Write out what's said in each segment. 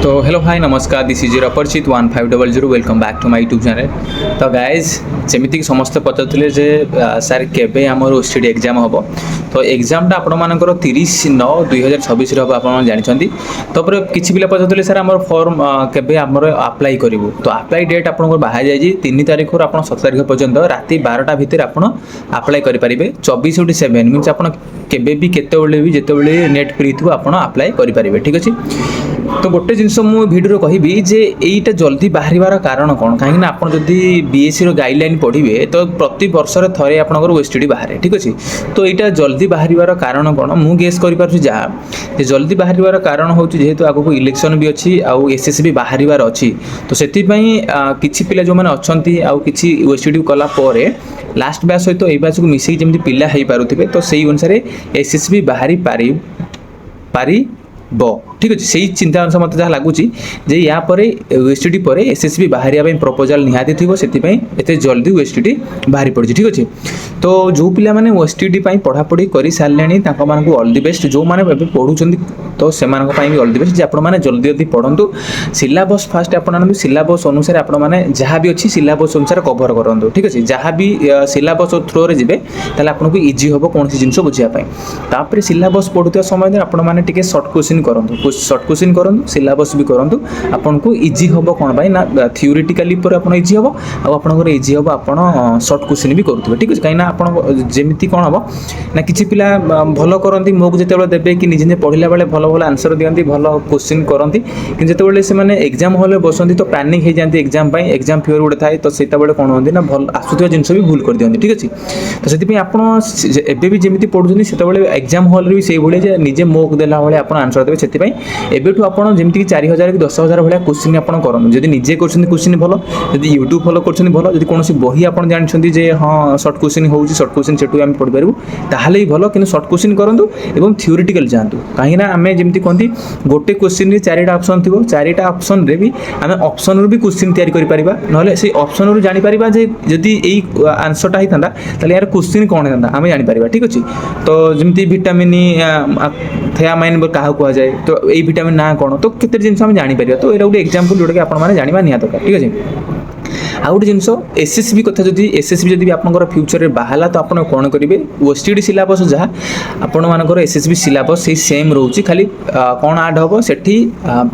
तो hello hi नमस्कार this is your अपरिचित 1500 welcome back to my YouTube channel. तो गाइज जमीक समस्त पचारे जे सार केबे आमर ओसीडी एग्जाम हम तो एग्जामटा आपंकर 30/9/2026 हम आप जानते। तो किसी पिला पचारे सार आम फर्म केबे आमर अप्लाई करूँ तो अप्लाई डेट आप बाहर जाइए 3 तारीख रू आप 7 तारीख पर्यंत राति 12टा भितर आप अप्लाई करेंगे 24/7 मीन्स आप केबे भी केतबेले भी जितेबले नेट फ्री थो आप अप्लाई करेंगे। ठीक अच्छे। तो गोटे जिनस मु भिडियो कहबी जे एटा जल्दी बाहर कारण कौन कहीं आप बीएससी गाइडलाइन पढ़े तो प्रति वर्ष थे आपंकर ओएसटीडी बाहर। ठीक अच्छे। तो यहाँ जल्दी बाहर कारण कौन मु गेस कर जल्दी बाहर कारण हूँ जेहेतु आगक इलेक्शन भी अच्छी आउ एसएससी भी बाहर अच्छी तो से किसी पिला जो मैंने अच्छा कि ओएसटीडी कलापर लास्ट बैच सहित ये बैच को मिसई जमी पिला हो पारे तो से अनुसार एसएससी भी बाहरी पारी ठीक अच्छे। से चिंता अनुसार मत जहाँ लगुच या ओएसटीडी पर एसएससी बाहर प्रपोजाल निहाती थी से जल्दी ओएसटीडी बाहरी पड़ी। ठीक अच्छे। तो जो पिला माने ओएसटीडी पढ़ापढ़ी कर सारे ऑल द बेस्ट जो मैंने पढ़ुं तो से भी ऑल द बेस्ट आप जल्दी जल्दी पढ़ु सिलेबस फास्ट आप सिलेबस अनुसार आप जहाँ भी अच्छी सिलेबस अनुसार कवर करूँ। ठीक अच्छे। जहाँ भी सिलेबस थ्रो रे जी आपको इजी हम कौन सी जिन बुझापी सिलेबस पढ़ुवा समय आपने सर्ट क्वेश्चन करूँ सर्ट क्वेश्चन करूँ सिलेबस भी करूँ आपको इजी हम कौन पाई ना थ्योरेटिकली आप इजी हम आपर इजी हम आप सर्ट क्वेश्चन भी करुवे। ठीक है। कहीं जमी कौन हम ना किसी पिला भल करती मोक जो देवे कि निजे पढ़ला बेले भल भल आंसर दिखती भल क्वेश्चन करती कि जिते से एग्जाम हॉल बसती तो पैनिक हो जाती एग्जाम फियर गोटे थाए तो से कौन होती ना भल आसुवा जिन भी भूल कर दिखती। ठीक अच्छे। तो से आप भी जमी पढ़ुं से एग्जाम हॉल भी से भाई निजे मोक देला भाई आप आंसर देवे से एबेठू आपड़ जमीक 4000 कि 10,000 भाया क्वेश्चन आप करूँ जब निजे क्वेश्चन भल जब यूट्यूब फलो कर भल जब कौन बही आप जानते जे हाँ सर्ट क्वेश्चन हो सर्ट क्वेश्चन से आम पढ़ी पारू ताल ही भल कि सर्ट क्वेश्चन करूँ और थ्योरेटिकल जातु कहीं आम जमी कहती गोटे क्वेश्चन 4टा ऑप्शन थी 4टा ऑप्शन रे भी आम ऑप्शन रू भी क्वेश्चन तैयारी करें ना से ऑप्शन रू जापर जदि यही आंसरटा होता है यार क्वेश्चन कौन होता आम जापर। ठीक अच्छे। तो जमी विटामिन थियामाइन क्या कहुए तो ये विटामिन ना कौन तो केते जिन जापर तो ये गोटे एग्जाम्पल जोटा कि आप जाना निहत दरकार। ठीक अच्छे। आ गोटे जिन एसएसबी कथा जब एसएसबी जब आप फ्यूचर में बाहर तो आप कौन करेंगे ओएसटीडी सिलेबस जहाँ आपर एसएसबी सिलेबस से सेम रोचे खाली कौन आड हम से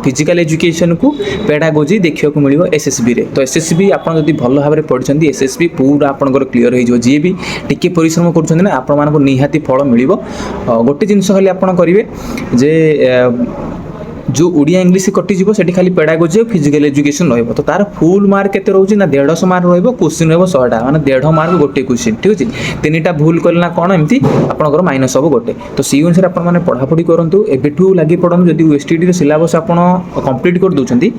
फिजिकल एजुकेशन को पेडागोजी देखा मिले एसएसबी रे। तो एसएसबी आप भल भाव में पढ़ी एसएसबी पूरा आपंकर क्लीयर हो जी भी टी परिश्रम कर आप निहाती फल मिल गोटे जिन खाली आप करेंगे जे जो ओडिया इंग्लीश कटिज से खाली पेडागोजी और फिजिकल एजुकेशन रही तो तार फुल मार्क के रोचे ना 150 मार्क क्वेश्चन रहा 100टा माने 150 मार्क गोटे क्वेश्चन। ठीक अच्छे। 3टा भूल कले कौन एमती आपंकर माइनस हम गोटे तो सी अनुसार आप पढ़ापढ़ी करूँ एबेठू लगी पड़ू जब ओएसटीडी सिलेबस आप कंप्लीट कर दूसरी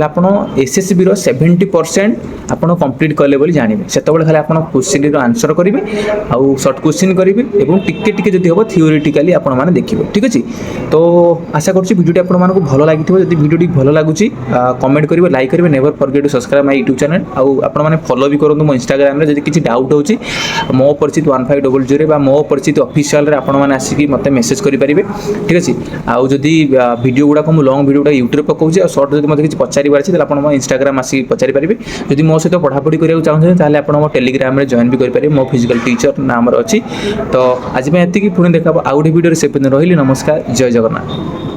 आप एसएसबी 70% आप कंप्लीट कले बोली जानवे से खाली आप क्वेश्चन आंसर करेंगे आउ सर्ट क्वेश्चन करेंगे और टिके जब हम थ्योरेटिकली आप देखिए। ठीक अच्छे। तो आशा करुँच वीडियो आप भल लगी जब वीडियो भल लगुच कमेंट करेंगे लाइक करेंगे never forget to subscribe my YouTube channel आपने फॉलो भी करूँ मो इंस्टाग्राम में जब किसी डाउट होची मो परिचित 1500 मो परिचित ऑफिशियल आपने आसिक मत मेसेज करेंगे। ठीक अच्छे। आउ जदि वीडियो गुड़ाक मुझे लंग वीडियो गुड़ा यूट्यूब पकाऊँ और सर्ट जब मतलब किसी पचार अच्छे आप इंस्टाग्राम आसिक पचारि पारे जब मो सहित पढ़ापढ़ी कराया चाहते आप मो टेलीग्राम में जॉइन भी करेंगे मो फिजिकल टीचर नाम अच्छी। तो आज एति पुणी देखा आउ गोटे वीडियो से रही नमस्कार जय जगन्नाथ।